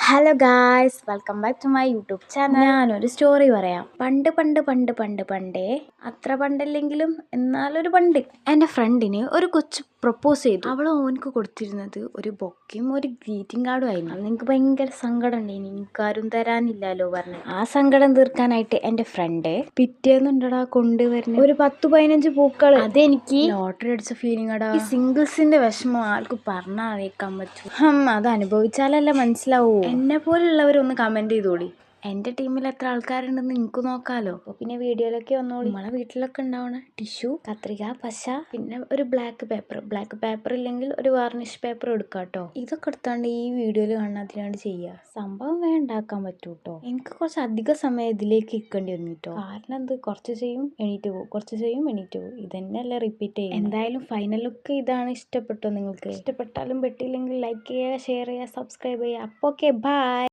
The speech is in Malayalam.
Hello guys, welcome back to my YouTube channel. ഞാനൊരു സ്റ്റോറി പറയാം. പണ്ട് പണ്ട് പണ്ട് പണ്ട് പണ്ടേ, അത്ര പണ്ടല്ലെങ്കിലും എന്നാലൊരു പണ്ട്, എൻ്റെ ഫ്രണ്ടിന് ഒരു കൊച്ചു പ്രപ്പോസ് ചെയ്തു. അവൾ ഓനക്ക് കൊടുത്തിരുന്നത് ഒരു ബൊക്കയും ഒരു ഗ്രീറ്റിംഗ് കാർഡും ആയിരുന്നു. അന്ന് എനിക്ക് ഭയങ്കര സങ്കടം ഉണ്ടായിനി, എനിക്കാരും തരാനില്ലല്ലോ പറഞ്ഞു. ആ സങ്കടം തീർക്കാനായിട്ട് എൻ്റെ ഫ്രണ്ട് പിറ്റേന്നുണ്ടടാ കൊണ്ടുവരുന്ന ഒരു 10-15 പൂക്കൾ. അതെനിക്ക് ലോട്ടറി അടിച്ച ഫീലിംഗ് അടാ. ഈ സിംഗിൾസിന്റെ വിഷമം ആൾക്ക് പറഞ്ഞാൽ അറിയിക്കാൻ പറ്റും. അത് അനുഭവിച്ചാലല്ലേ മനസ്സിലാവൂ. എന്നെ പോലുള്ളവരൊന്ന് കമന്റ് ചെയ്തോളി. എൻ്റെ ടീമിൽ എത്ര ആൾക്കാരുണ്ടെന്ന് നിങ്ങൾക്ക് നോക്കാലോ. അപ്പോൾ പിന്നെ വീഡിയോയിലൊക്കെ വന്നോളൂ. നമ്മളെ വീട്ടിലൊക്കെ ഉണ്ടാവണ ടിഷ്യൂ, കത്രിക, പശ, പിന്നെ ഒരു ബ്ലാക്ക് പേപ്പർ ഇല്ലെങ്കിൽ ഒരു വാർണിഷ് പേപ്പർ എടുക്കുക കേട്ടോ. ഇതൊക്കെ എടുത്താണ്ട് ഈ വീഡിയോയിൽ കാണുന്ന അതിനാണ്ട് ചെയ്യുക. സംഭവം ഉണ്ടാക്കാൻ പറ്റൂ കേട്ടോ. എനിക്ക് കുറച്ച് അധിക സമയം ഇതിലേക്ക് ഇരിക്കേണ്ടി വന്നിട്ടോ. കാരണം എന്ത്, കുറച്ച് ചെയ്യും എണീറ്റ് പോകും, കുറച്ച് ചെയ്യും എണീറ്റ് പോകും, ഇതന്നെയല്ലേ റിപ്പീറ്റ് ചെയ്യും. എന്തായാലും ഫൈനൽ ലുക്ക് ഇതാണ്. ഇഷ്ടപ്പെട്ടോ നിങ്ങൾക്ക്? ഇഷ്ടപ്പെട്ടാലും പെട്ടില്ലെങ്കിൽ ലൈക്ക് ചെയ്യുക, ഷെയർ ചെയ്യുക, സബ്സ്ക്രൈബ് ചെയ്യുക. അപ്പോൾ ഓക്കെ, ബൈ.